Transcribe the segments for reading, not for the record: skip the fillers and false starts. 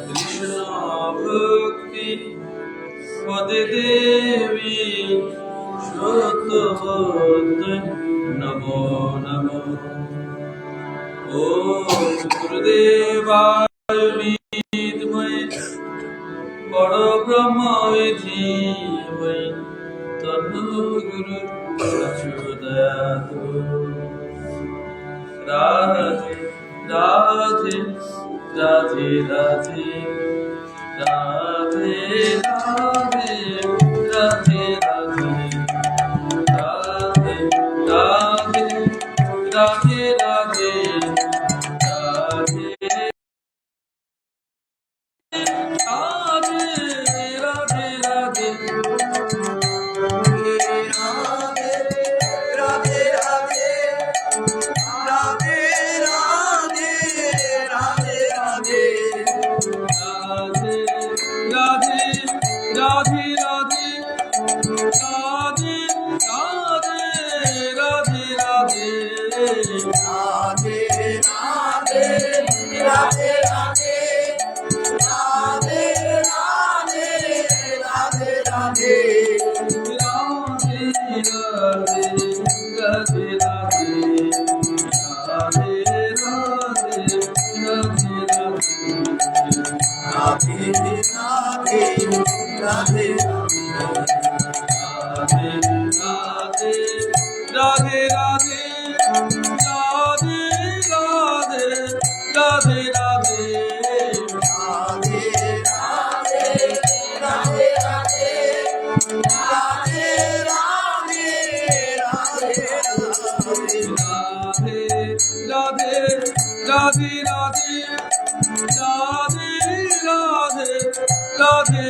কৃষ্ণ ভক্তি পদে দেবী সত্যবত নমো নমো। ওম গুরুদেবায় বিদ্মহে পরব্রহ্মণে ধীমহি তন্নো গুরুঃ প্রচোদয়াৎ। রাধে রাধে রাধে রাধে রাধে রাধে রাধে রাধে রাধে রাধে রাধে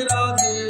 রাধে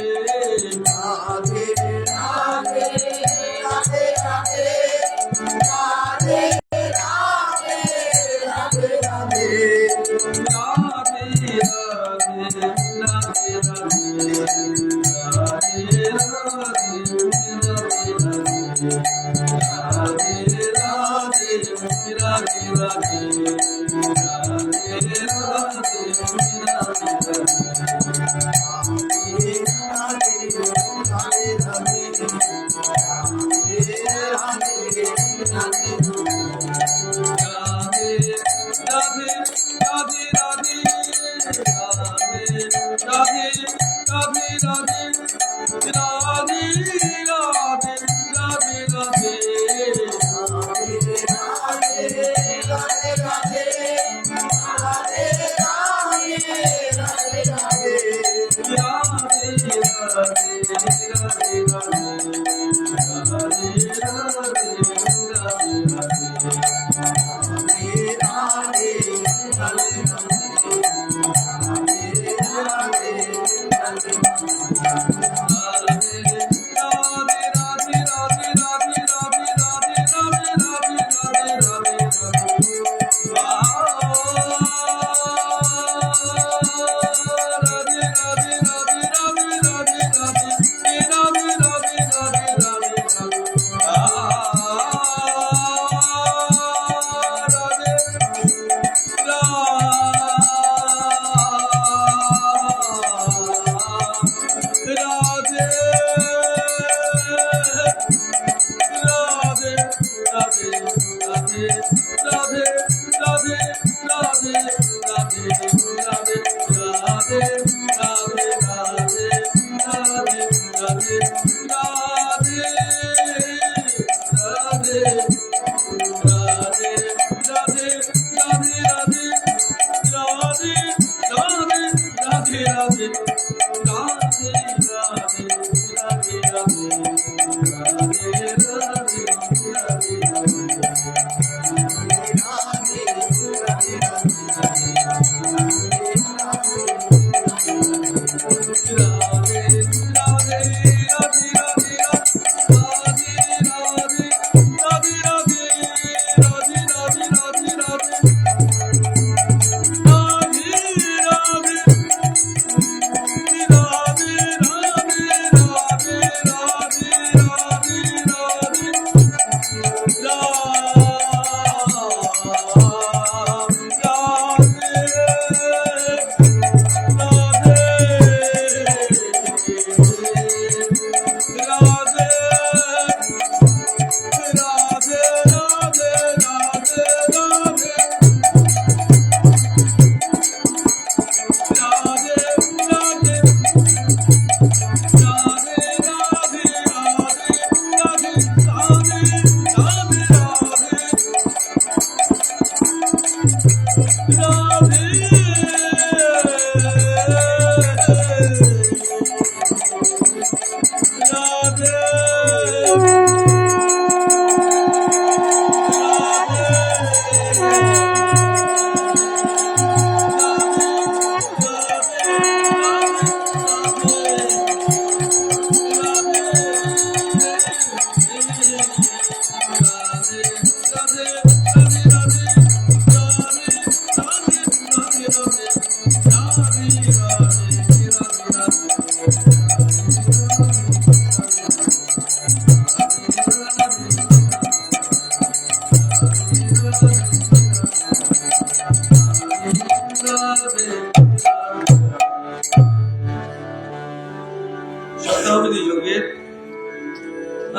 শতাব্দী যোগের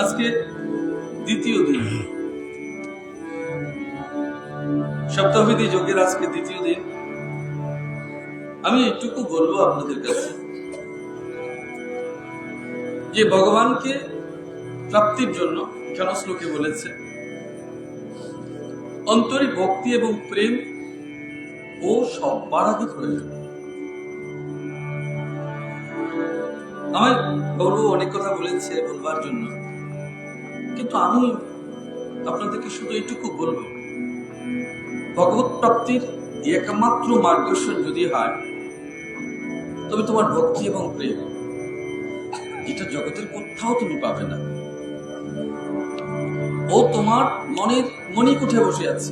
আজকে দ্বিতীয় দিন। সপ্তাহবিধি যোগের আজকে দ্বিতীয় দিন। আমি এটুকু বলবো আপনাদের কাছে যে ভগবানকে প্রাপ্তির জন্য কেন শ্লোকে বলেছে অন্তরে ভক্তি এবং প্রেম ও সবার আগে প্রয়োজন। আমার গৌরব অনেক কথা বলেছে বলবার জন্য, কিন্তু আমি আপনাদেরকে শুধু এইটুকু বলবো, ভগবত প্রাপ্তির একমাত্র মার্গদর্শন যদি হয় তবে তোমার ভক্তি এবং প্রেম এটা জগতের কোথাও তুমি পাবে না। ও তোমার মনের মণিকূঠে বসে আছে।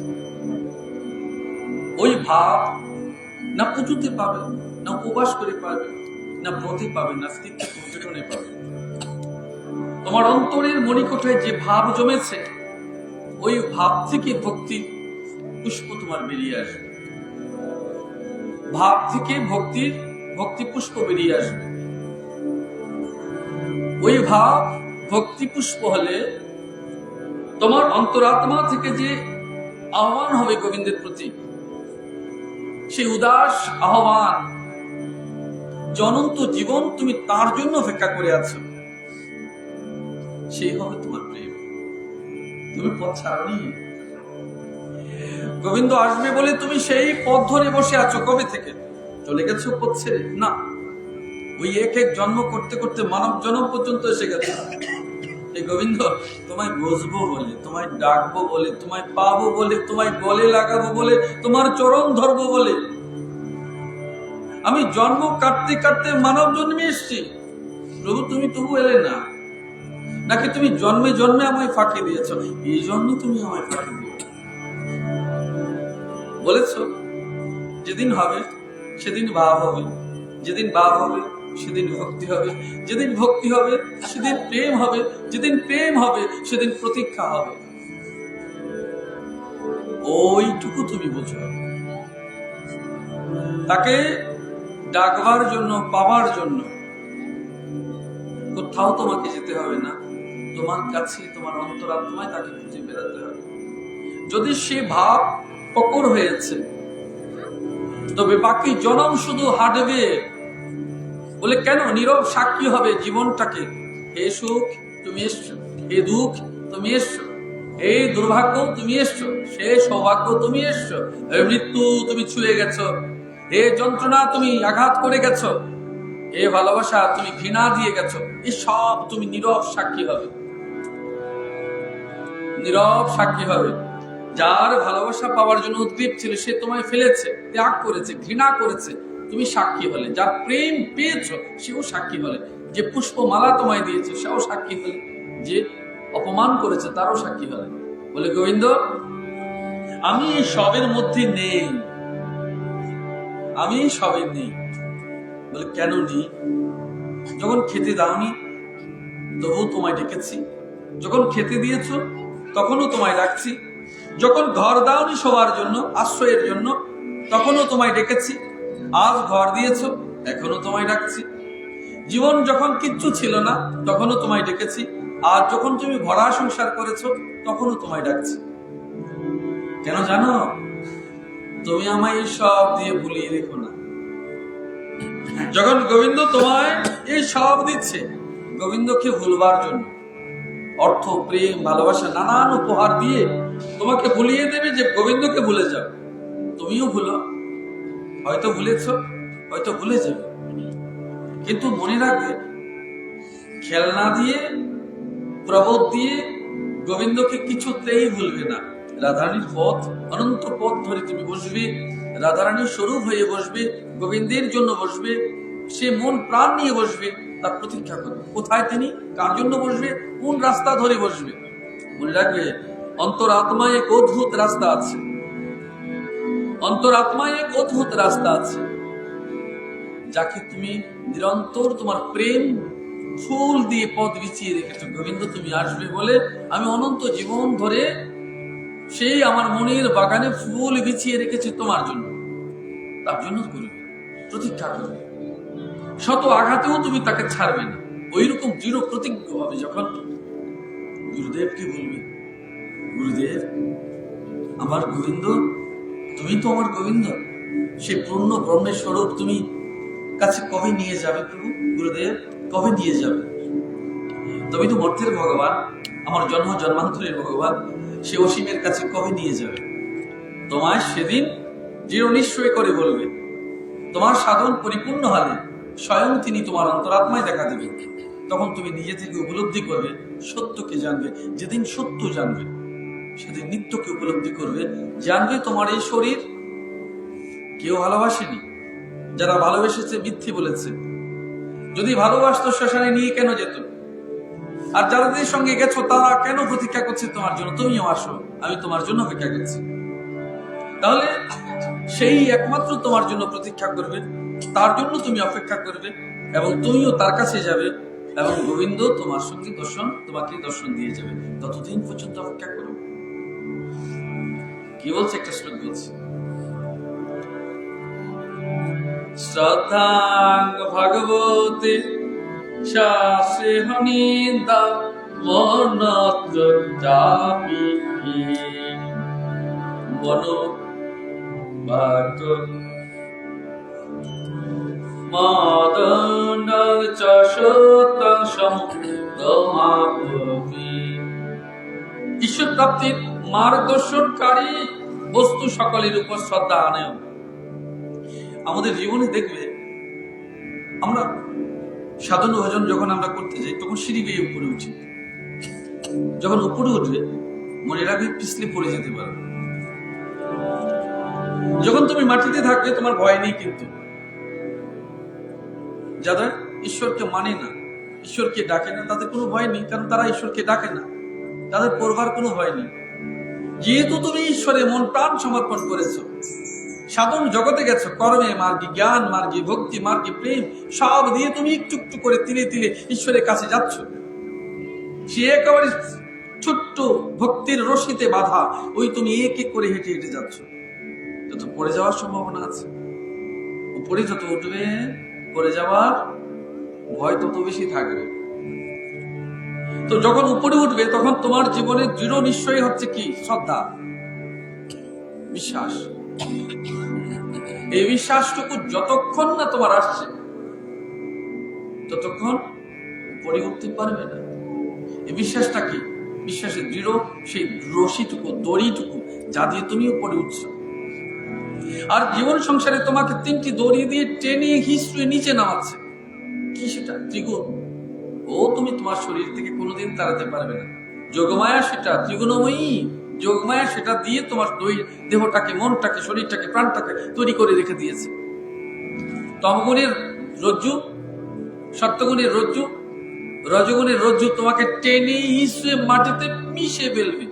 ওই ভাব না পুজোতে পাবে, না উপবাস করে পাবে, না ব্রতে পাবে, না স্থির পর্যটনে পাবে। তোমার অন্তরের মণিকূঠায় যে ভাব জমেছে ওই ভাব থেকে ভক্তি পুষ্প তোমার বেরিয়ে আসবে। ভাব থেকে ভক্তি পুষ্প বেরিয়ে আসবে। ওই ভাব ভক্তি পুষ্প হলে তোমার অন্তরাত্মা থেকে যে আহ্বান হবে গোবিন্দের প্রতি, সেই উদাস আহ্বান, অনন্ত জীবন তুমি তার জন্য অপেক্ষা করে আছো, সেই হবে তোমার প্রেম। তুমি পথ ছাড়নি। গোবিন্দ আসবে বলে তুমি সেই পথ ধরে বসে আছো। কবে থেকে চলে গেছো পথ ছেড়ে? না, ওই এক এক জন্ম করতে করতে মানব জন্ম পর্যন্ত এসে গেছে। এই গোবিন্দ তোমায় বসবো বলে, তোমায় ডাকবো বলে, তোমায় পাবো বলে, তোমায় গলে লাগাবো বলে, তোমার চরণ ধরবো বলে আমি জন্ম কাটতে কাটতে মানব জন্মে এসছি। প্রভু তুমি তবু এলে না, নাকি তুমি জন্মে জন্মে আমায় ফাঁকি দিয়েছ? এই জন্য তুমি আমায় ফাঁকি দিও বলেছ। যেদিন হবে সেদিন ভাব হবে, যেদিন ভাব হবে সেদিন ভক্তি হবে, যেদিন ভক্তি হবে সেদিন প্রেম হবে, যেদিন প্রেম হবে সেদিন প্রতীক্ষা হবে। ওইটুকু তুমি বোঝো। তাকে ডাকবার জন্য, পাবার জন্য কোথাও তোমাকে যেতে হবে না, তোমার কাছে, তোমার অন্তরাত্মায় তাকে খুঁজে বেড়াতে হবে। যদি সে ভাব পকর হয়েছে তবে বাকি জনম শুধু হাঁটবে। বলে কেন? নীরব সাক্ষী হবে জীবনটাকে। হে সুখ তুমি এসছো, হে দুঃখ তুমি এসছো, হে দুর্ভাগ্য তুমি এসছো, সে সৌভাগ্য তুমি এসছো, হে মৃত্যু তুমি ছুঁয়ে গেছো, হে যন্ত্রণা তুমি আঘাত করে গেছো, হে ভালোবাসা তুমি ঘৃণা দিয়ে গেছো। এই সব তুমি নীরব সাক্ষী হবে। নীরব সাক্ষী হবে। যার ভালোবাসা পাওয়ার জন্য উদ্গ্রীব ছিল সে তোমায় ফেলেছে, ত্যাগ করেছে, ঘৃণা করেছে, তুমি সাক্ষী হলে। যার প্রেম পেয়েছো সেও সাক্ষী হলে। যে পুষ্পমালা তোমায় দিয়েছে সেও সাক্ষী হলে। যে অপমান করেছে তারও সাক্ষী হলে। বলে গোবিন্দ আমি এই সবের মধ্যে নেই, আমি সবে নেই। বলে কেন নেই? যখন খেতে দাওনি তবু তোমায় ডেকেছি, যখন খেতে দিয়েছ তখনও তোমায় ডাকছি, যখন ঘর দাওনি সবার জন্য, আশ্রয়ের জন্য, তখনও তোমায় ডেকেছি, আজ ঘর দিয়েছ এখনো তোমায় ডাকছি। জীবন যখন কিচ্ছু ছিল না তখনও তোমায় ডেকেছি, আর যখন তুমি ভরা সংসার করেছো তখনও তোমায় ডাকছি। কেন জানো? তুমি আমায় এই সব দিয়ে ভুলিয়ে রেখো না। যখন গোবিন্দ তোমায় এই সব দিচ্ছে গোবিন্দকে ভুলবার জন্য, অর্থ, প্রেম, ভালোবাসা, নানান উপহার দিয়ে তোমাকে ভুলিয়ে দেবে যে গোবিন্দকে ভুলে যাও। তুমিও ভুলো, হয়তো ভুলেছ, হয়তো ভুলে যাবে, কিন্তু মনে রাখবে খেলনা দিয়ে প্রবোধ দিয়ে গোবিন্দকে কিছুতেই ভুলবে না। রাধারানীর পথ, অনন্ত পথ ধরে তুমি বসবে, রাধারানীর স্বরূপ হয়ে বসবে, গোবিন্দের জন্য বসবে, সে মন প্রাণ নিয়ে বসবে, তার প্রতীক্ষা করবে। কোথায় তিনি, কার জন্য বসবে, কোন রাস্তা ধরে বসবে। মনে রাখবে, অন্তরাত্মায় এক অদ্ভুত রাস্তা আছে, অন্তরাত্মায় এক অদ্ভুত রাস্তা আছে, যাকে তুমি নিরন্তর তোমার প্রেম ফুল দিয়ে পথ বিছিয়ে রেখেছো। গোবিন্দ তুমি আসবে বলে আমি অনন্ত জীবন ধরে সেই আমার মনের বাগানে ফুল বিছিয়ে রেখেছি তোমার জন্য। তার জন্য করবে, প্রতীক্ষা করবে, শত আঘাতেও তুমি তাকে ছাড়বে না। ওই রকম দৃঢ় প্রতিজ্ঞ হবে যখন গুরুদেবকে বলবে, গুরুদেব আমার গোবিন্দ, তুমি তো আমার গোবিন্দ, সেই পূর্ণ ব্রহ্মের স্বরূপ তুমি কাছে কবে নিয়ে যাবে প্রভু? গুরুদেব কবে নিয়ে যাবে? তুমি তো মর্তের ভগবান, আমার জন্ম জন্মান্তরের ভগবান, সে অসীমের কাছে কবে নিয়ে যাবে? তোমায় সেদিন দৃঢ় নিশ্চয় করে বলবে, তোমার সাধন পরিপূর্ণ হলে স্বয়ং তিনি তোমার অন্তরাত্মায় দেখা দেবে। তখন তুমি নিজে থেকে উপলব্ধি করবে, সত্যকে জানবে। যেদিন সত্য জানবে সেদিন নিত্যকে উপলব্ধি করবে, জানবে তোমার এই শরীর কেউ ভালোবাসেনি, যারা ভালোবেসেছে মিথ্যে বলেছে। যদি ভালোবাসতো শ্মশানে নিয়ে কেন যেত? আর যাদের সঙ্গে গেছো তারা কেন প্রতীক্ষা করছে তোমার জন্য? তুমিও আসো, আমি তোমার জন্য অপেক্ষা করছি। তাহলে সেই একমাত্র তোমার জন্য প্রতীক্ষা করবে, তার জন্য তুমি অপেক্ষা করবে, এবং তুমিও তার কাছে যাবে, এবং গোবিন্দ তোমার সঙ্গে তোমাকে দর্শন দিয়ে যাবে। ততদিন পর্যন্ত অপেক্ষা করো। কি বলছে একটা শ্লোক বলছে, শ্রদ্ধাং ভগবতে শাস্ত্রে হনিদা মনত্র চাপি মনো ভাগ মাদন্ড চশোতং সমুদ্রমাপি। ঈশ্বর প্রাপ্তির মার্গদর্শনকারী বস্তু সকলের উপর শ্রদ্ধা আনেও। আমাদের জীবনে দেখবে, আমরা সাধন ভজন যখন আমরা করতে যাই তখন সিঁড়ি বেয়ে উপরে উঠি। যখন উপরে উঠবে মনে রাখবে পিছলে পড়ে যেতে পারবে। যখন তুমি মাটিতে থাকবে তোমার ভয় নেই। কিন্তু যারা ঈশ্বরকে মানে না, ঈশ্বরকে ডাকে না, তাদের কোনো ভয় নেই, কারণ তারা ঈশ্বরকে ডাকে না, তাদের পড়বার কোনো ভয় নেই। যেহেতু তুমি ঈশ্বরে মন প্রাণ সমর্পণ করেছো, সাধন জগতে গেছো, কর্মে মার্গে, জ্ঞান মার্গে, ভক্তি মার্গে, প্রেম সব দিয়ে তুমি একটু একটু করে তিলে তিলে ঈশ্বরের কাছে যাচ্ছ। সে একেবারে ছোট্ট ভক্তির রশিতে বাধা, ওই তুমি এক এক করে হেঁটে হেঁটে যাচ্ছ। যত পড়ে যাওয়ার সম্ভাবনা আছে, উপরে যত উঠবে পড়ে যাওয়ার ভয় তত বেশি থাকবে। তো যখন উপরে উঠবে তখন তোমার জীবনে দৃঢ় নিশ্চয়ই হচ্ছে কি? শ্রদ্ধা, বিশ্বাস। এই বিশ্বাসটুকু যতক্ষণ না তোমার আসছে ততক্ষণ উপরে উঠতে পারবে না। এই বিশ্বাসটা কি? বিশ্বাসের দৃঢ় সেই রশিটুকু, দড়িটুকু যা দিয়ে তুমি উপরে উঠছো। আর জীবন সংসারে তোমাকে তিনটি দড়ি দিয়ে টেনে হিঁচড়ে নিচে নামাচ্ছে। কি সেটা? ত্রিগুণ। ও তুমি তোমার শরীর থেকে কোনোদিন তাড়াতে পারবে না। যোগমায়া সেটা ত্রিগুণময়ী, যোগমায়া সেটা দিয়ে তোমার দেহটাকে, মনটাকে, শরীরটাকে, প্রাণটাকে তৈরি করে রেখে দিয়েছে। তমগুণের রজ্জু, সত্যগুণের রজ্জু, রজগুণের রজ্জু তোমাকে টেনে হিঁচড়ে মাটিতে মিশে ফেলবে।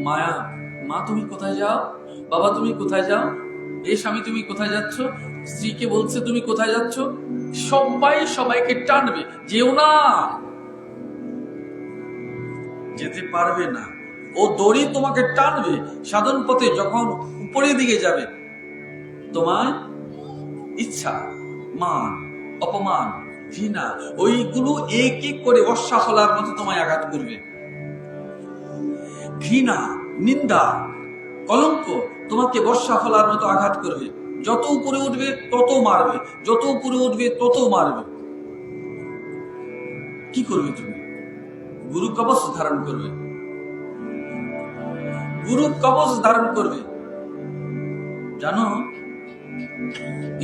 মায়া, মা তুমি কোথায় যাও? বাবা তুমি কোথায় যাও? এই স্বামী তুমি কোথায় যাচ্ছ? স্ত্রীকে বলছে তুমি কোথায় যাচ্ছ? সবাই সবাইকে টানবে, যেও না, যেতে পারবে না। ও দড়ি তোমাকে টানবে। সাধন পথে যখন উপরের দিকে যাবে তোমার ইচ্ছা, মান, অপমান, ঘৃণা ওইগুলো এক এক করে অশ্বাহলার মতো তোমায় আঘাত করবে। ঘৃণা, নিন্দা, কলঙ্ক তোমাকে বর্ষা ফলার মতো আঘাত করবে। যত উপরে উঠবে তত মারবে, যত উপরে উঠবে তত মারবে। কি করবে তুমি? গুরু কবচ ধারণ করবে, গুরু কবচ ধারণ করবে। জানো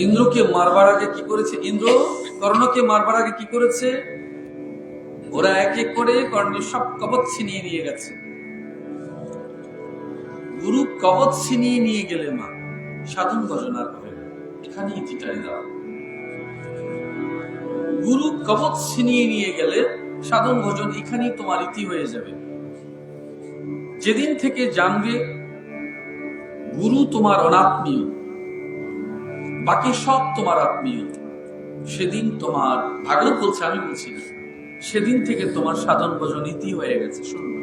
ইন্দ্রকে মারবার আগে কি করেছে? ইন্দ্র কর্ণকে মারবার আগে কি করেছে? ওরা এক এক করে কর্ণের সব কবচ ছিনিয়ে নিয়ে গেছে। গুরু কবচ ছিনিয়ে নিয়ে গেলে মা সাধন ভজন আর হবে না, এখানেই চিটাই দাও। গুরু কবচ ছিনিয়ে নিয়ে গেলে সাধন ভজন এখানেই তোমার ইতি হয়ে যাবে। যেদিন থেকে জানবে গুরু তোমার অনাত্মীয়, বাকি সব তোমার আত্মীয়, সেদিন তোমার, ভাগবত বলছে আমি বলছি না, সেদিন থেকে তোমার সাধন ভজন ইতি হয়ে গেছে। শুনবে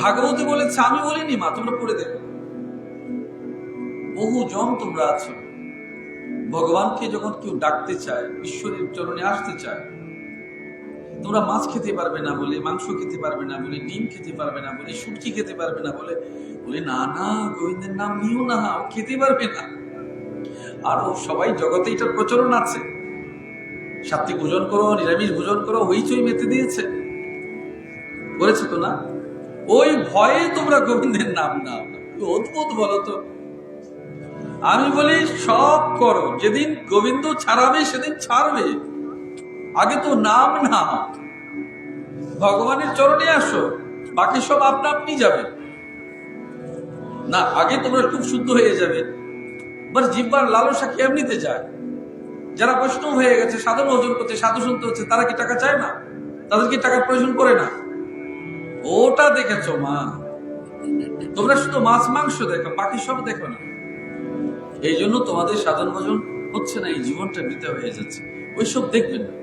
ভাগবতী বলেছে, আমি বলিনি মা, তোমরা পড়ে দেখো। বহু জন তোমরা আছো, ভগবানকে যখন কেউ ডাকতে চায়, ঈশ্বরের চরণে আসতে চায়, তোমরা মাছ খেতে পারবে না বলে, মাংস খেতে পারবে না বলে, ডিম খেতে পারবে না বলে, সুটকি খেতে পারবে না বলে, বলে না না গোবিন্দের নাম নিও না, খেতে পারবে না। আরো সবাই জগতে এটার প্রচলন আছে, সাত্বিক ভোজন করো, নিরামিষ ভোজন করো, হইচই মেতে দিয়েছে, করেছে তো না? ওই ভয়ে তোমরা গোবিন্দের নাম নাও। অদ্ভুত বলো তো। আমি বলি সব করো, যেদিন গোবিন্দ ছাড়াবে সেদিন ছাড়বে, আগে তো নাম না, ভগবানের চরণে আসো, বাকি সব আপনা আপনি যাবে না। আগে তোমরা খুব শুদ্ধ হয়ে যাবে, বাস জিহ্বার লালসা কি এমনিতে যায়। যারা বৈষ্ণব হয়ে গেছে, সাধন ভজন করছে, সাধু শুনতে হচ্ছে, তারা কি টাকা চায় না? তাদের কি টাকার প্রয়োজন পড়ে না? ওটা দেখেছো মা, তোমরা শুধু মাছ মাংস দেখো, বাকি সব দেখো না। এই জন্য তোমাদের সাধন ভজন হচ্ছে না, এই জীবনটা বৃথা হয়ে যাচ্ছে। ওইসব দেখবেন না,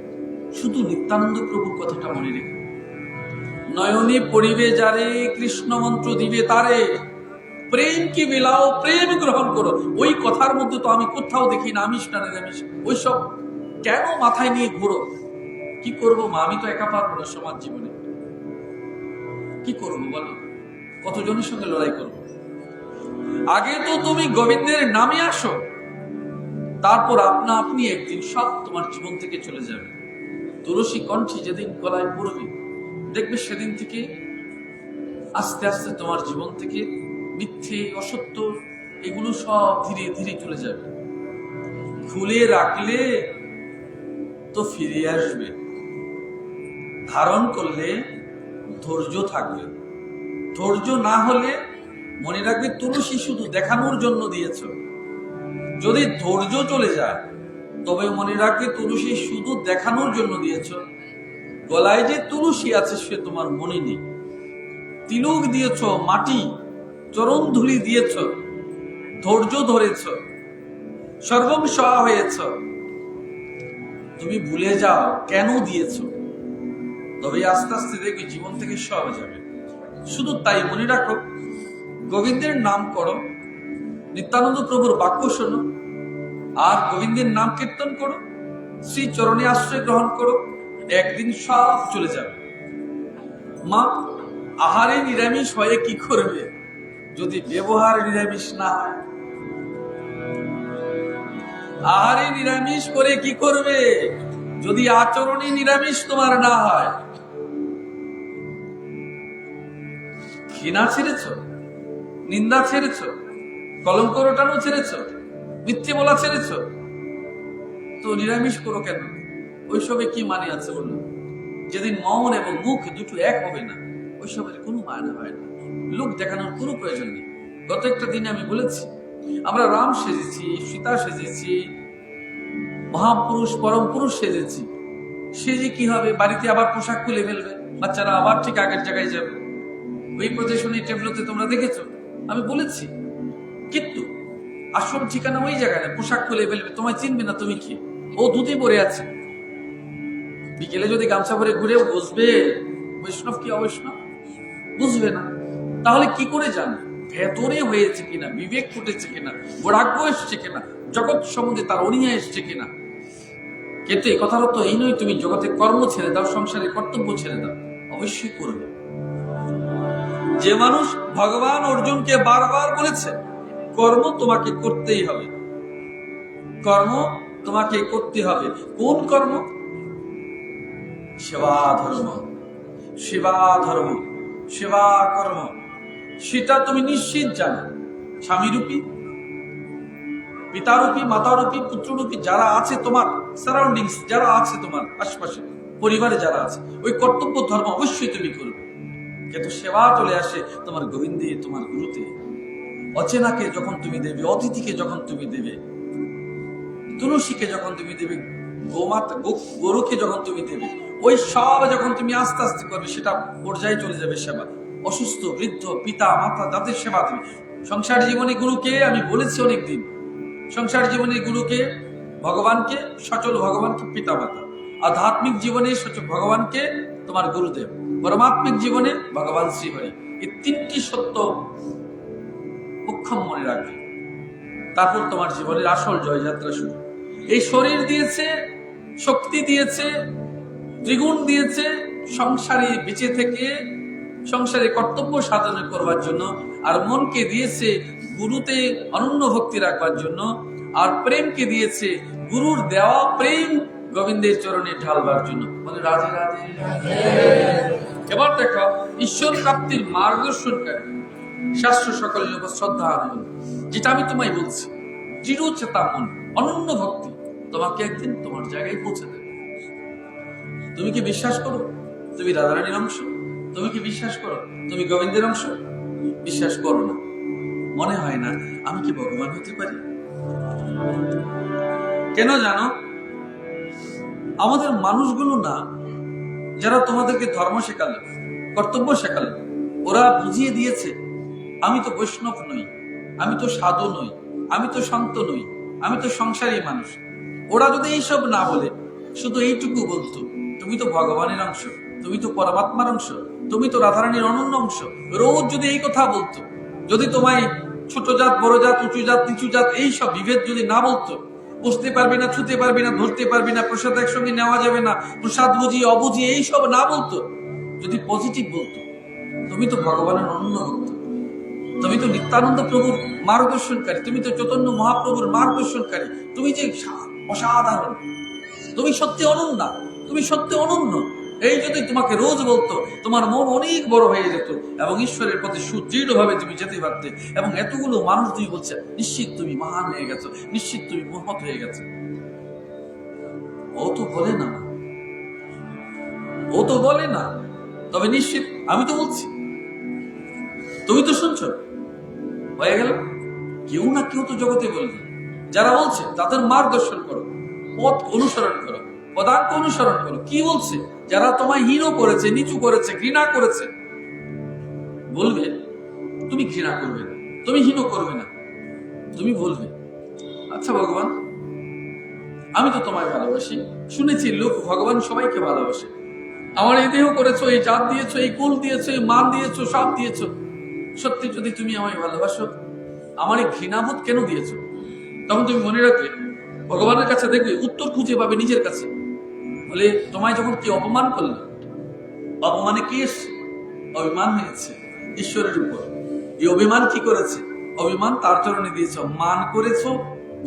শুধু নিত্যানন্দ প্রভুর কথাটা মনে রেখে, নয়নে পড়িবে যারে, কৃষ্ণ মন্ত্র দিবে তারে, প্রেম কি বিলাও, প্রেম গ্রহণ করো। ওই কথার মধ্যে তো আমি কোথাও দেখি না আমিষ না নিরামিষ। ওইসব কেন মাথায় নিয়ে ঘুরো? কি করবো মা, আমি তো একা পারবো না সমাজ জীবনে। কি করবো বলো, কতজনের সঙ্গে লড়াই করবো? আগে তো তুমি গোবিন্দের নামে আসো, তারপর আপনা আপনি একদিন সব তোমার জীবন থেকে চলে যাবে। তুলসী কণ্ঠী যেদিন গলায় পড়বে, দেখবে সেদিন থেকে আস্তে আস্তে তোমার জীবন থেকে মিথ্যে, অসত্য এগুলো সব ধীরে ধীরে চলে যাবে। খুলে রাখলে তো ফিরে আসবে, ধারণ করলে ধৈর্য থাকবে। ধৈর্য না হলে মনে রাখবে তুলসী শুধু দেখানোর জন্য দিয়েছ। যদি ধৈর্য চলে যায় তবে মনে রাখবে তুলসী শুধু দেখানোর জন্য দিয়েছ। গলায় যে তুলসী আছে সে তোমার মনে নেই। তিলক দিয়েছ, মাটি চরণ ধুলি দিয়েছ, ধৈর্য ধরেছ, সর্বং সহা হয়েছ, তুমি ভুলে যাও কেন দিয়েছ, তবে আস্তে আস্তে দেখবে জীবন থেকে সব যাবে। শুধু তাই মনে রাখো, গোবিন্দের নাম করো, নিত্যানন্দ প্রভুর বাক্য শোনো, আর গোবিন্দের নাম কীর্তন করো, শ্রী চরণে আশ্রয় গ্রহণ করো, একদিন সব চলে যাবে। মা, আহারে নিরামিষ হয়ে কি করবে যদি ব্যবহার নিরামিষ না হয়? আহারে নিরামিষ করে কি করবে যদি আচরণে নিরামিষ তোমার না হয়? ঘৃণা ছেড়েছ, নিন্দা ছেড়েছ, কলঙ্ক রটানো ছেড়েছ, মিথ্যে বলা ছেড়েছ, তো নিরামিষ করো কেন? ওইসবে কি মানে আছে বলুন? যেদিন মন এবং মুখ দুটো এক হবে না, ওইসবের কোনো মানে হয় না। লোক দেখানোর কোনো প্রয়োজন নেই। গত একটা দিনে আমি বলেছি, আমরা রাম সেজেছি, সীতা সেজেছি, মহাপুরুষ পরম পুরুষ সেজেছি, সেজে কি হবে? বাড়িতে আবার পোশাক খুলে ফেলবে, বাচ্চারা আবার ঠিক আগের জায়গায় যাবে। ওই প্রদর্শনী টেবলোতে তোমরা দেখেছো, আমি বলেছি। কিন্তু আসল ঠিকানা ওই জায়গায়, পোশাক খুলে ফেলবে, তোমায় চিনবে না, তুমি কি? ও ধুতি পরে আছে, বিকেলে যদি গামছা পরে ঘুরে বসবে, বৈষ্ণব কি অবৈষ্ণব বুঝবে না। তাহলে কি করে জানবে ভেতরে হয়েছে কিনা, বিবেক ফুটেছে কিনা, বৈরাগ্য এসছে কিনা, জগৎ সম্বন্ধে তার অনিয়া এসছে কিনা? কিন্তু এই কথার তো এই নয় তুমি জগতে কর্ম ছেড়ে দাও, সংসারে কর্তব্য ছেড়ে দাও। অবশ্যই করবে। যে মানুষ ভগবান অর্জুনকে বারবার বলেছে কর্ম তোমাকে করতেই হবে, কর্ম তোমাকে করতে হবে। কোন কর্ম? সেবা ধর্ম, সেবা ধর্ম, সেবা কর্ম। সেটা তুমি নিশ্চিত জানো, স্বামীরূপী পিতারূপী, মাতারূপী, পুত্ররূপী যারা আছে তোমার সারাউন্ডিংস, যারা আছে তোমার আশপাশে, পরিবারে যারা আছে, ওই কর্তব্য ধর্ম অবশ্যই তুমি করবে। কিন্তু সেবা চলে আসে তোমার গোবিন্দে, তোমার গুরুতে। অচেনাকে যখন তুমি দেবে, অতিথিকে যখন তুমি দেবে, তুলসীকে যখন তুমি দেবে, গোমাতা গরুকে যখন তুমি দেবে, ওই সব যখন তুমি আস্তে আস্তে করবে, সেটা পর্যায়ে চলে যাবে সেবা। অসুস্থ বৃদ্ধ পিতা মাতা তাদের সেবা দেবে। সংসার জীবনে গুরুকে আমি বলেছি অনেকদিন, সংসার জীবনে গুরুকে, ভগবানকে, সচল ভগবানকে পিতা মাতা, আধ্যাত্মিক জীবনে সচল ভগবানকে তোমার গুরুদেব, পরমাত্মিক জীবনে ভগবান শ্রীহরি। এই তিনটি সত্য মুখ্যম মনে রাখবে, তারপর তোমার জীবনের আসল জয়যাত্রা শুরু। এই শরীর দিয়েছে, শক্তি দিয়েছে, ত্রিগুণ দিয়েছে সংসারে বেঁচে থেকে সংসারে কর্তব্য সাধন করবার জন্য, আর মনকে দিয়েছে গুরুতে অনন্য ভক্তি রাখবার জন্য, আর প্রেমকে দিয়েছে গুরুর দেওয়া প্রেম গোবিন্দের চরণে ঢালবার জন্য। বলে রাধে রাধে। এবার দেখো ঈশ্বর প্রাপ্তির মার্গদর্শনকারী শাস্ত্র সকলের উপর শ্রদ্ধা আনয়ন, যেটা আমি তোমায় বলছি, চিরচেতা মন, অনন্য ভক্তি তোমাকে একদিন তোমার জায়গায় পৌঁছে দেবে। তুমি কি বিশ্বাস করো তুমি রাধারানীর অংশ? তুমি কি বিশ্বাস করো তুমি গোবিন্দের অংশ? বিশ্বাস করো না, মনে হয় না আমি কি ভগবান হতে পারি? কেন জানো? আমাদের মানুষগুলো না, যারা তোমাদেরকে ধর্ম শেখালো, কর্তব্য শেখালো, ওরা বুঝিয়ে দিয়েছে আমি তো বৈষ্ণব নই, আমি তো সাধু নই, আমি তো সন্ত নই, আমি তো সংসারী মানুষ। ওরা যদি এইসব না বলে শুধু এইটুকু বলতো তুমি তো ভগবানের অংশ, তুমি তো পরমাত্মার অংশ, তুমি তো রাধারানীর অনন্য অংশ, রোজ যদি এই কথা বলতো, যদি তোমায় ছোট জাত বড় জাত উঁচু জাত নিচু জাত এইসব বিভেদ যদি না বলতো, বুঝতে পারবি না, ছুতে পারবি না, ধরতে পারবি না, প্রসাদ একসঙ্গে নেওয়া যাবে না, প্রসাদ বুঝি অবুঝি এইসব না বলতো, যদি পজিটিভ বলতো তুমি তো ভগবানের অনন্য ভক্ত, তুমি তো নিত্যানন্দ প্রভুর মার্গদর্শনকারী, তুমি তো চৈতন্য মহাপ্রভুর মার্গদর্শনকারী, তুমি যে অসাধারণ, তুমি সত্যি অনন্য, তুমি সত্যি অনন্য, এই যদি তোমাকে রোজ বলতো, তোমার মন অনেক বড় হয়ে যেত এবং ঈশ্বরের প্রতি সুদৃঢ় ভাবে তুমি যেতে পারতে। এবং এতগুলো মানুষ তুমি বলছে নিশ্চিত তুমি মহান হয়ে গেছো, নিশ্চিত তুমি মহৎ হয়ে গেছো। ও তো বলে না, ও তো বলে না, তবে নিশ্চিত আমি তো বলছি, তুমি তো শুনছো, হয়ে গেল। কেউ না কেউ তো জগতে বলবে, যারা বলছে তাদের মার্গদর্শন করো, পথ অনুসরণ করো, পদার্থ অনুসরণ করো। কি বলছে? যারা তোমায় হীন করেছে, নিচু করেছে, ঘৃণা করেছে, বলবে তুমি ঘৃণা করবে না, তুমি হীন করবে না, তুমি বলবে আচ্ছা ভগবান আমি তো তোমায় ভালোবাসি, শুনেছি লোক ভগবান সবাইকে ভালোবাসে, আমার এই দেহ করেছো, এই জাত দিয়েছো, এই কুল দিয়েছো, এই মান দিয়েছো, সব দিয়েছো, সত্যি যদি তুমি আমায় ভালোবাসো আমার এই ঘৃণাবোধ কেন দিয়েছো? তখন তুমি মনে রাখবে, ভগবানের কাছে দেখবে উত্তর খুঁজে পাবে নিজের কাছে। বলে তোমায় যখন কি অপমান করলো, অপমানে কি এসছে? অভিমান হয়েছে ঈশ্বরের উপর। এই অভিমান কি করেছে? অভিমান তার চরণে দিয়েছ, মান করেছো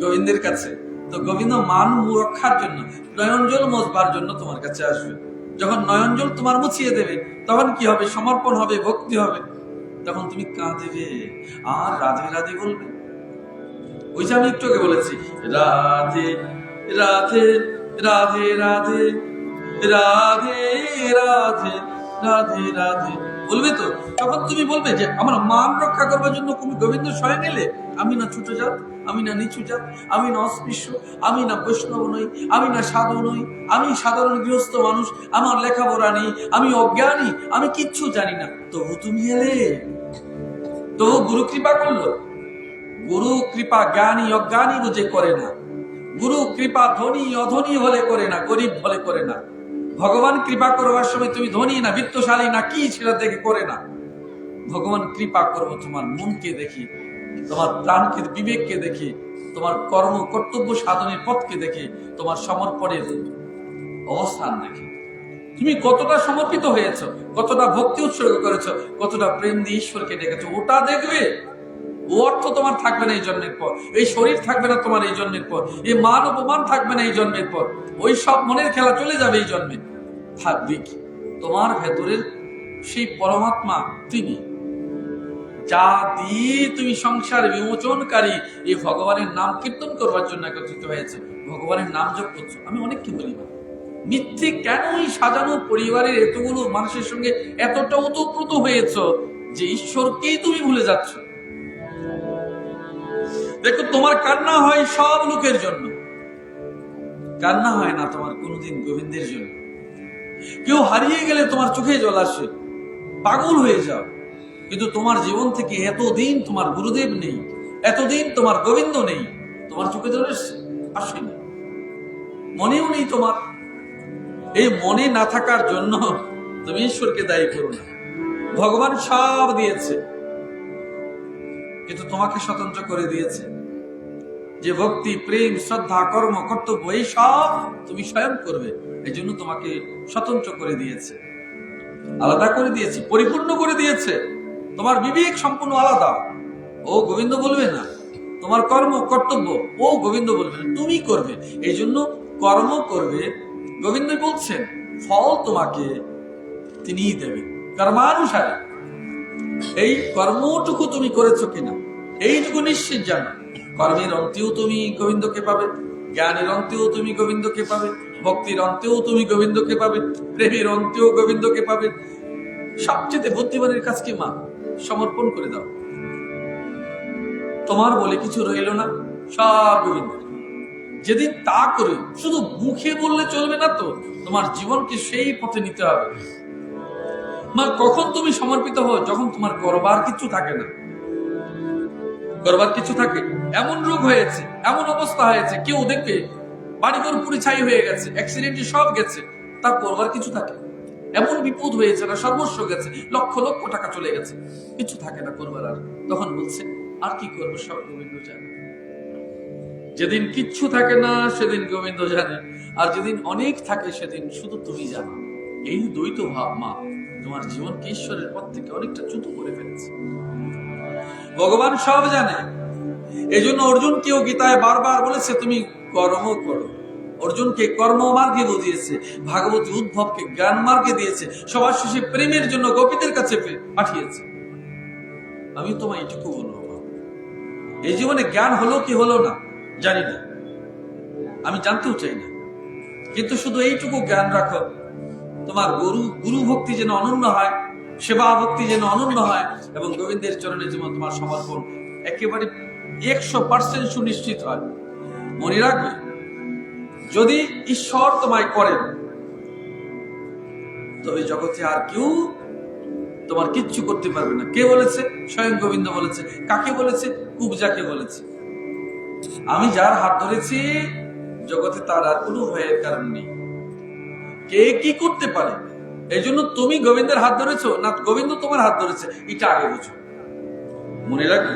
গোবিন্দের কাছে। তো গোবিন্দ মান রক্ষার জন্য, নয়নজল মোছবার জন্য তোমার কাছে আসবে। যখন নয়নজল তোমার মুছিয়ে দেবে তখন কি হবে? সমর্পণ হবে, ভক্তি হবে, তখন তুমি কাঁদবে আর রাধে রাধে বলবে। ওই যে আমি একটু আগে বলেছি রাধে রাধে রাধে রাধে রাধে রাধে রাধে রাধে বলবে তো। তখন তুমি বলবে যে আমার মান রক্ষা করবার জন্য তুমি গোবিন্দ স্বয়ং এলে। আমি না ছোট জাত, আমি না নিচু জাত, আমি না অস্পৃশ্য, আমি না বৈষ্ণব নই, আমি না সাধু নই, আমি সাধারণ গৃহস্থ মানুষ, আমার লেখাপড়া নেই, আমি অজ্ঞানী, আমি কিচ্ছু জানি না, তবু তুমি এলে, তবু গুরু কৃপা করলো। গুরু কৃপা জ্ঞানী অজ্ঞানী বুঝে করে না, গুরু কৃপা ধনী অধনী হলে করে না, গরিব হলে করে না। ভগবান কৃপা করবার সময় তুমি ধনী না বিত্তশালী না কি সেটা দেখে করে না। ভগবান কৃপা করবো তোমার মনকে দেখি, তোমার প্রাণকে বিবেককে দেখে, তোমার কর্ম কর্তব্য সাধনের পথকে দেখে, তোমার সমর্পণের অবস্থান দেখে, তুমি কতটা সমর্পিত হয়েছ, কতটা ভক্তি উৎসর্গ করেছ, কতটা প্রেম দিয়ে ঈশ্বরকে ডেকেছ, ওটা দেখবে। ও অর্থ তোমার থাকবে না এই জন্মের পর, এই শরীর থাকবে না তোমার এই জন্মের পর, এই মান অপমান থাকবে না এই জন্মের পর, ওই সব মনের খেলা চলে যাবে এই জন্মে। থাকবে কি তোমার ভেতরের সেই পরমাত্মা, তিনি যা দিয়ে তুমি সংসার বিমোচনকারী এই ভগবানের নাম কীর্তন করবার জন্য একত্রিত হয়েছে, ভগবানের নাম জপ করছো। আমি অনেককে বলি না, মিথ্যে কেন এই সাজানো পরিবারের এতগুলো মানুষের সঙ্গে এতটা ওতপ্রোত হয়েছ যে ঈশ্বরকেই তুমি ভুলে যাচ্ছ। দেখো, তোমার কান্না হয় সব লোকের জন্য, কান্না হয় না তোমার কোনোদিন গোবিন্দের জন্য। কেউ হারিয়ে গেলে তোমার চোখে জল আসে, পাগল হয়ে যাও, কিন্তু তোমার জীবন থেকে এতদিন তোমার গুরুদেব নেই, এতদিন তোমার গোবিন্দ নেই, তোমার চোখে জল আসেনি, মনেও নেই তোমার। এই মনে না থাকার জন্য তুমি ঈশ্বরকে দায়ী করো না। ভগবান সব দিয়েছে, কিন্তু তোমাকে স্বতন্ত্র করে দিয়েছে। যে ভক্তি, প্রেম, শ্রদ্ধা, কর্ম, কর্তব্য এই সব তুমি স্বয়ং করবে, এই জন্য তোমাকে স্বতন্ত্র করে দিয়েছে, আলাদা করে দিয়েছে, পরিপূর্ণ করে দিয়েছে। তোমার বিবেক সম্পূর্ণ আলাদা, ও গোবিন্দ বলবে না। তোমার কর্ম, কর্তব্য ও গোবিন্দ বলবে না, তুমি করবে। এই জন্য কর্ম করবে, গোবিন্দ বলছেন ফল তোমাকে তিনিই দেবে কর্মানুসারে। এই কর্মটুকু তুমি করেছো কিনা এইটুকু নিশ্চিত জানো। কর্মের অন্তেও তুমি গোবিন্দকে পাবে, জ্ঞানের অন্তেও তুমি গোবিন্দকে পাবে, ভক্তির অন্তেও তুমি গোবিন্দকে পাবে, প্রেমের অন্তেও গোবিন্দকে পাবে। সবচেয়ে বুদ্ধিমানের কাজ কি মা? সমর্পণ করে দাও, তোমার বলে কিছু রইল না, সব গোবিন্দ। যেদিন তা করে, শুধু মুখে বললে চলবে না তো, তোমার জীবনকে সেই পথে নিতে হবে। মা, কখন তুমি সমর্পিত হও? যখন তোমার করবার কিছু থাকে না। করবার কিছু থাকে, এমন রোগ হয়েছে, এমন অবস্থা হয়েছে, কেউ দেখবে বাড়িঘর পুরি ছাই হয়ে গেছে, অ্যাক্সিডেন্টে সব গেছে, তার করবার কিছু থাকে। এমন বিপদ হয়েছে না, সর্বস্ব গেছে, লক্ষ লক্ষ টাকা চলে গেছে, কিছু থাকে না করবার। আর তখন বলছে আর কি করবো, সব গোবিন্দ জানে। যেদিন কিচ্ছু থাকে না সেদিন গোবিন্দ জানে, আর যেদিন অনেক থাকে সেদিন শুধু তুমি জানো। এই দ্বৈত ভাব মা তোমার জীবনকে ঈশ্বরের পথ থেকে অনেকটা চ্যুত করে ফেলেছে। ভগবান সব জানে, এই জন্য অর্জুনকেও গীতায় বারবার বলেছে তুমি কর্ম করো। অর্জুনকে কর্ম মার্গে বুঝিয়েছে, ভাগবতী উদ্ধবকে জ্ঞান মার্গে দিয়েছে, সবার শেষে প্রেমের জন্য গোপীদের কাছে পাঠিয়েছে। আমি তোমায় এটুকু বলবো, এই জীবনে জ্ঞান হলো কি হলো না জানি না, আমি জানতেও চাই না, কিন্তু শুধু এইটুকু জ্ঞান রাখো, তোমার গুরু ভক্তি যেন অনন্য হয়, সেবা ভক্তি যেন অনন্য হয়, এবং গোবিন্দের চরণে যেমন তোমার সমর্পণ একেবারে 100% সুনিশ্চিত হয়। মনে রাখবে, যদি ঈশ্বর তোমায় করেন, তবে জগতে আর কেউ তোমার কিচ্ছু করতে পারবে না। কে বলেছে? স্বয়ং গোবিন্দ বলেছে। কাকে বলেছে? কুবজাকে বলেছে। আমি যার হাত ধরেছি জগতে তার আর কোনো ভয়ের কারণ নেই। কে কি করতে পারে? এই জন্য তুমি গোবিন্দের হাত ধরেছো না গোবিন্দ তোমার হাত ধরেছে, এটা আগে বুঝো। মনে রাখবে,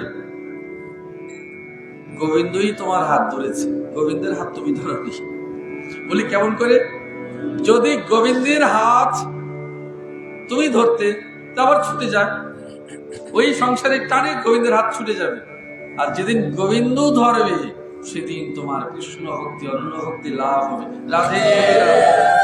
গোবিন্দই তোমার হাত ধরেছে, গোবিন্দের হাত তুমি ধরনি। বলি কেমন করে? যদি গোবিন্দের হাত তুমি ধরতে, আবার ছুটে যায়, ওই সংসারের টানে গোবিন্দের হাত ছুটে যাবে। আর যেদিন গোবিন্দ ধরবে সেদিন তোমার কৃষ্ণ ভক্তি, অনন্য ভক্তি লাভ হবে। রাধে রাধে।